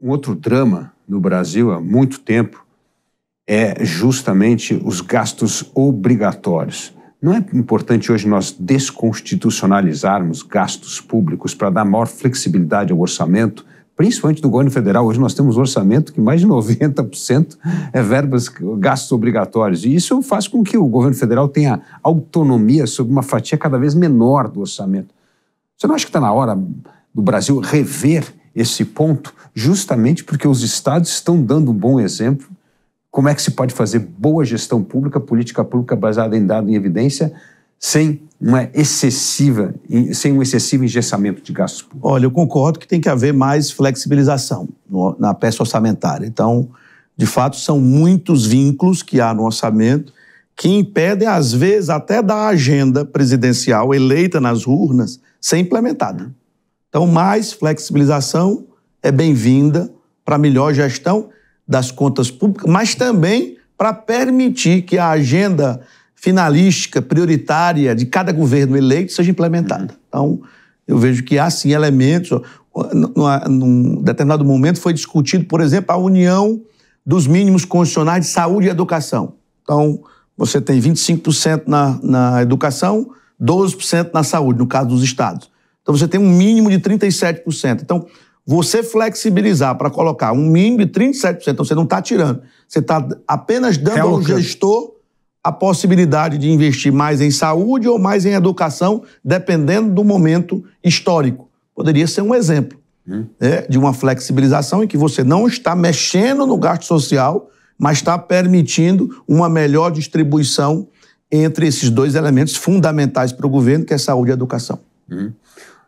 Um outro drama no Brasil há muito tempo é justamente os gastos obrigatórios. Não é importante hoje nós desconstitucionalizarmos gastos públicos para dar maior flexibilidade ao orçamento, principalmente do governo federal? Hoje nós temos um orçamento que mais de 90% é verbas, gastos obrigatórios. E isso faz com que o governo federal tenha autonomia sobre uma fatia cada vez menor do orçamento. Você não acha que está na hora do Brasil rever esse ponto, justamente porque os estados estão dando um bom exemplo? Como é que se pode fazer boa gestão pública, política pública baseada em dado e evidência, sem um excessivo engessamento de gastos públicos? Olha, eu concordo que tem que haver mais flexibilização na peça orçamentária. Então, de fato, são muitos vínculos que há no orçamento que impedem, às vezes, até da agenda presidencial eleita nas urnas ser implementada. Então, mais flexibilização é bem-vinda para melhor gestão das contas públicas, mas também para permitir que a agenda finalística, prioritária de cada governo eleito seja implementada. Então, eu vejo que há, sim, elementos. Num determinado momento foi discutido, por exemplo, a união dos mínimos constitucionais de saúde e educação. Então, você tem 25% na educação, 12% na saúde, no caso dos estados. Então, você tem um mínimo de 37%. Então, você flexibilizar para colocar um mínimo de 37%, então você não está tirando, você está apenas dando ao gestor a possibilidade de investir mais em saúde ou mais em educação, dependendo do momento histórico. Poderia ser um exemplo de uma flexibilização em que você não está mexendo no gasto social, mas está permitindo uma melhor distribuição entre esses dois elementos fundamentais para o governo, que é saúde e educação.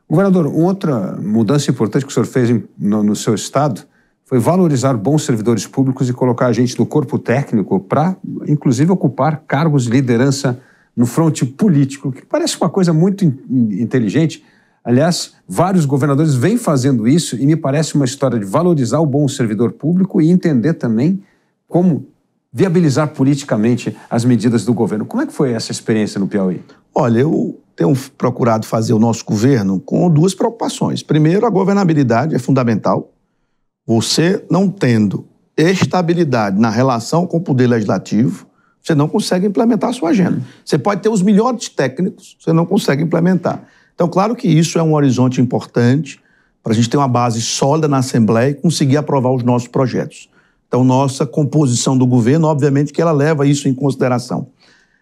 Governador, outra mudança importante que o senhor fez no seu estado foi valorizar bons servidores públicos e colocar a gente do corpo técnico para, inclusive, ocupar cargos de liderança no fronte político, que parece uma coisa muito inteligente. Aliás, vários governadores vêm fazendo isso e me parece uma história de valorizar o bom servidor público e entender também como viabilizar politicamente as medidas do governo. Como é que foi essa experiência no Piauí? Olha, eu tenho procurado fazer o nosso governo com duas preocupações. Primeiro, a governabilidade é fundamental. Você não tendo estabilidade na relação com o poder legislativo, você não consegue implementar a sua agenda. Você pode ter os melhores técnicos, você não consegue implementar. Então, claro que isso é um horizonte importante para a gente ter uma base sólida na Assembleia e conseguir aprovar os nossos projetos. Então, nossa composição do governo, obviamente que ela leva isso em consideração.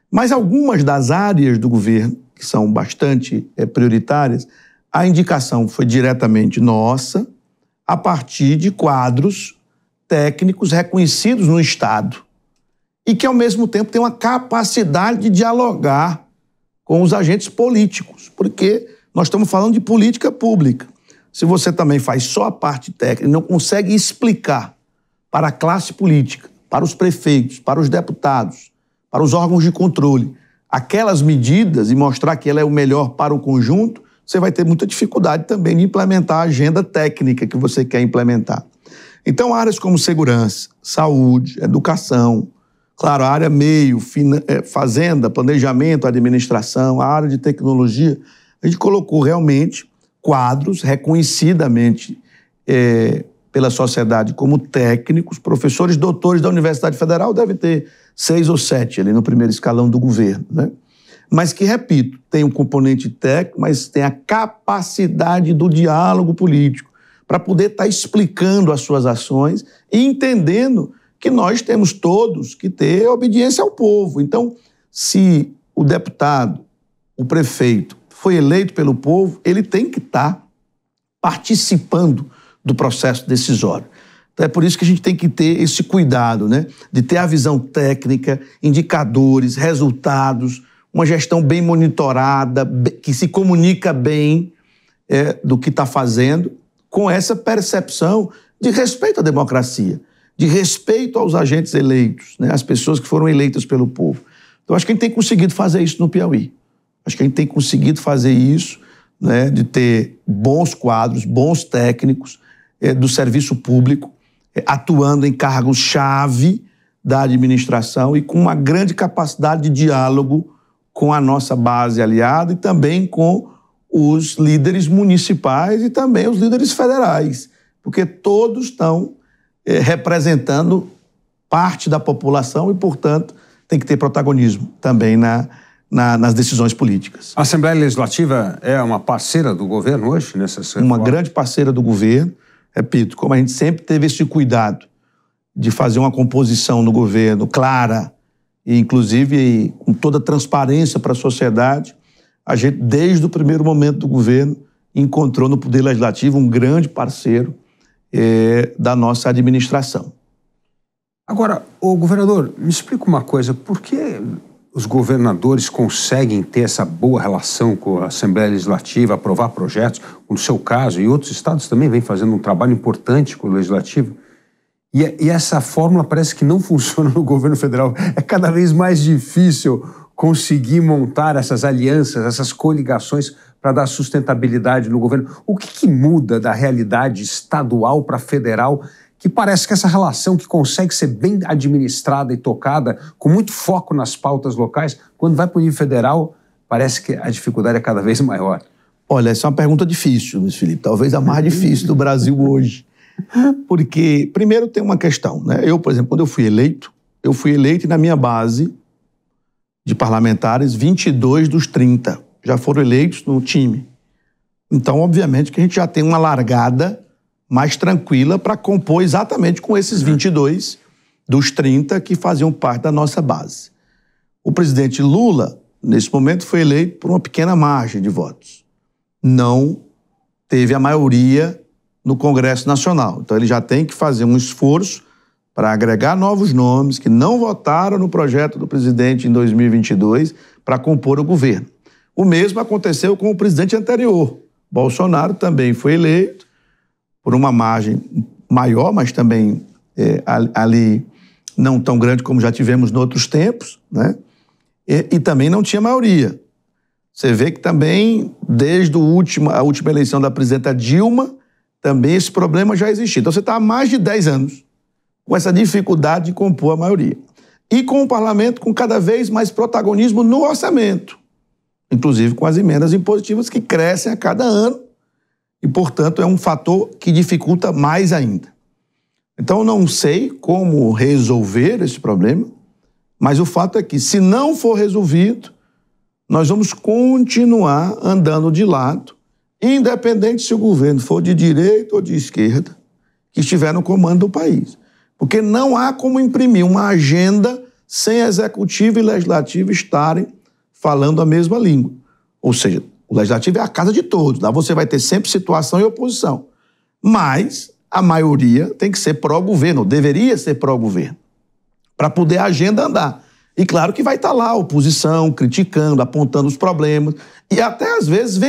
Mas algumas das áreas do governo, que são bastante prioritárias, a indicação foi diretamente nossa, a partir de quadros técnicos reconhecidos no Estado e que, ao mesmo tempo, têm uma capacidade de dialogar com os agentes políticos, porque nós estamos falando de política pública. Se você também faz só a parte técnica e não consegue explicar para a classe política, para os prefeitos, para os deputados, para os órgãos de controle, aquelas medidas e mostrar que ela é o melhor para o conjunto, você vai ter muita dificuldade também de implementar a agenda técnica que você quer implementar. Então, áreas como segurança, saúde, educação, claro, a área meio, fazenda, planejamento, administração, a área de tecnologia, a gente colocou realmente quadros reconhecidamente pela sociedade como técnicos, professores doutores da Universidade Federal, deve ter 6 ou 7 ali no primeiro escalão do governo, né? Mas que, repito, tem um componente técnico, mas tem a capacidade do diálogo político para poder estar explicando as suas ações e entendendo que nós temos todos que ter obediência ao povo. Então, se o deputado, o prefeito, foi eleito pelo povo, ele tem que estar participando do processo decisório. Então, é por isso que a gente tem que ter esse cuidado, né? De ter a visão técnica, indicadores, resultados, uma gestão bem monitorada, que se comunica bem do que está fazendo, com essa percepção de respeito à democracia, de respeito aos agentes eleitos, né? As pessoas que foram eleitas pelo povo. Então, acho que a gente tem conseguido fazer isso no Piauí. Acho que a gente tem conseguido fazer isso, né? De ter bons quadros, bons técnicos do serviço público, atuando em cargos-chave da administração e com uma grande capacidade de diálogo com a nossa base aliada e também com os líderes municipais e também os líderes federais, porque todos estão representando parte da população e, portanto, tem que ter protagonismo também nas decisões políticas. A Assembleia Legislativa é uma parceira do governo hoje nessas reformas? Uma grande parceira do governo. Repito, como a gente sempre teve esse cuidado de fazer uma composição no governo clara e, inclusive, com toda transparência para a sociedade, a gente, desde o primeiro momento do governo, encontrou no Poder Legislativo um grande parceiro da nossa administração. Agora, governador, me explica uma coisa, por que os governadores conseguem ter essa boa relação com a Assembleia Legislativa, aprovar projetos, no seu caso, e outros estados também vêm fazendo um trabalho importante com o Legislativo, e essa fórmula parece que não funciona no governo federal. É cada vez mais difícil conseguir montar essas alianças, essas coligações para dar sustentabilidade no governo. O que muda da realidade estadual para federal, que parece que essa relação que consegue ser bem administrada e tocada, com muito foco nas pautas locais, quando vai para o nível federal, parece que a dificuldade é cada vez maior? Olha, essa é uma pergunta difícil, Luiz Felipe, talvez a mais difícil do Brasil hoje. Porque, primeiro, tem uma questão, né? Eu, por exemplo, quando eu fui eleito e na minha base de parlamentares, 22 dos 30 já foram eleitos no time. Então, obviamente, que a gente já tem uma largada mais tranquila para compor exatamente com esses 22 dos 30 que faziam parte da nossa base. O presidente Lula, nesse momento, foi eleito por uma pequena margem de votos. Não teve a maioria no Congresso Nacional. Então, ele já tem que fazer um esforço para agregar novos nomes que não votaram no projeto do presidente em 2022 para compor o governo. O mesmo aconteceu com o presidente anterior. Bolsonaro também foi eleito por uma margem maior, mas também ali não tão grande como já tivemos em outros tempos, né? E também não tinha maioria. Você vê que também, desde a última eleição da presidenta Dilma, também esse problema já existia. Então você está há mais de 10 anos com essa dificuldade de compor a maioria. E com o parlamento com cada vez mais protagonismo no orçamento, inclusive com as emendas impositivas que crescem a cada ano e, portanto, é um fator que dificulta mais ainda. Então, eu não sei como resolver esse problema, mas o fato é que, se não for resolvido, nós vamos continuar andando de lado, independente se o governo for de direita ou de esquerda, que estiver no comando do país. Porque não há como imprimir uma agenda sem executivo e legislativo estarem falando a mesma língua. Ou seja, o legislativo é a casa de todos, lá você vai ter sempre situação e oposição. Mas a maioria tem que ser pró-governo, ou deveria ser pró-governo, para poder a agenda andar. E claro que vai estar lá a oposição, criticando, apontando os problemas, e até às vezes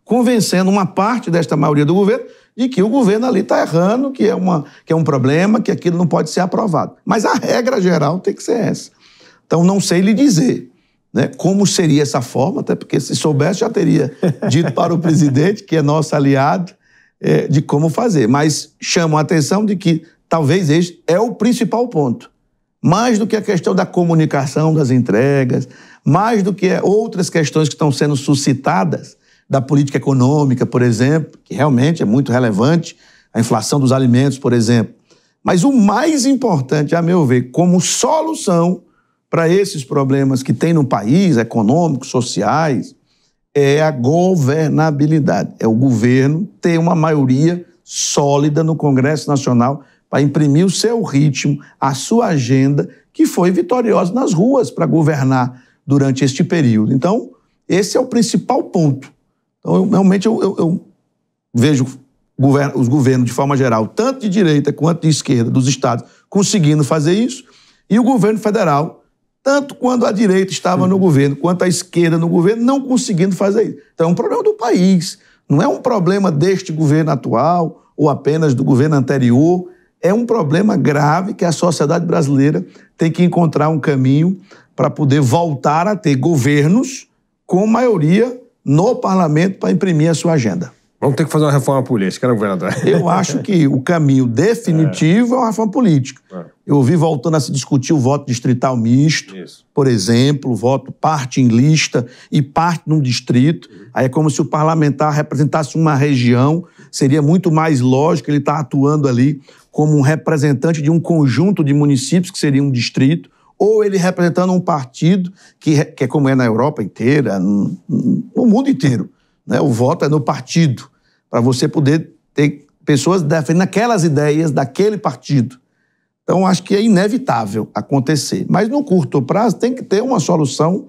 convencendo uma parte desta maioria do governo de que o governo ali está errando, que é um problema, que aquilo não pode ser aprovado. Mas a regra geral tem que ser essa. Então, não sei lhe dizer, né, como seria essa forma, até porque se soubesse já teria dito para o presidente, que é nosso aliado, de como fazer. Mas chamo a atenção de que talvez este é o principal ponto. Mais do que a questão da comunicação das entregas, mais do que outras questões que estão sendo suscitadas, da política econômica, por exemplo, que realmente é muito relevante, a inflação dos alimentos, por exemplo. Mas o mais importante, a meu ver, como solução para esses problemas que tem no país, econômicos, sociais, é a governabilidade. É o governo ter uma maioria sólida no Congresso Nacional para imprimir o seu ritmo, a sua agenda, que foi vitoriosa nas ruas para governar durante este período. Então, esse é o principal ponto. Então, realmente, eu vejo os governos, de forma geral, tanto de direita quanto de esquerda, dos estados, conseguindo fazer isso, e o governo federal, tanto quando a direita estava no governo, quanto a esquerda no governo, não conseguindo fazer isso. Então, é um problema do país, não é um problema deste governo atual ou apenas do governo anterior, é um problema grave que a sociedade brasileira tem que encontrar um caminho para poder voltar a ter governos com maioria no parlamento para imprimir a sua agenda. Vamos ter que fazer uma reforma política, né, governador? Eu acho que o caminho definitivo é uma reforma política. Eu ouvi voltando a se discutir o voto distrital misto, por exemplo, voto parte em lista e parte num distrito. Aí é como se o parlamentar representasse uma região, seria muito mais lógico ele estar atuando ali como um representante de um conjunto de municípios que seria um distrito, ou ele representando um partido que é como é na Europa inteira, no mundo inteiro, né? O voto é no partido, para você poder ter pessoas defendendo aquelas ideias daquele partido. Então, acho que é inevitável acontecer. Mas, no curto prazo, tem que ter uma solução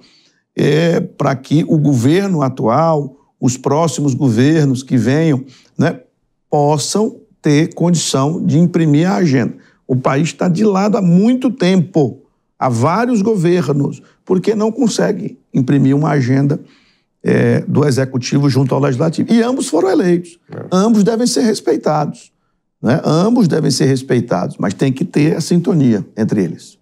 para que o governo atual, os próximos governos que venham, né, possam ter condição de imprimir a agenda. O país está de lado há muito tempo, há vários governos, porque não consegue imprimir uma agenda do Executivo junto ao Legislativo. E ambos foram eleitos. Ambos devem ser respeitados, né? Ambos devem ser respeitados, mas tem que ter a sintonia entre eles.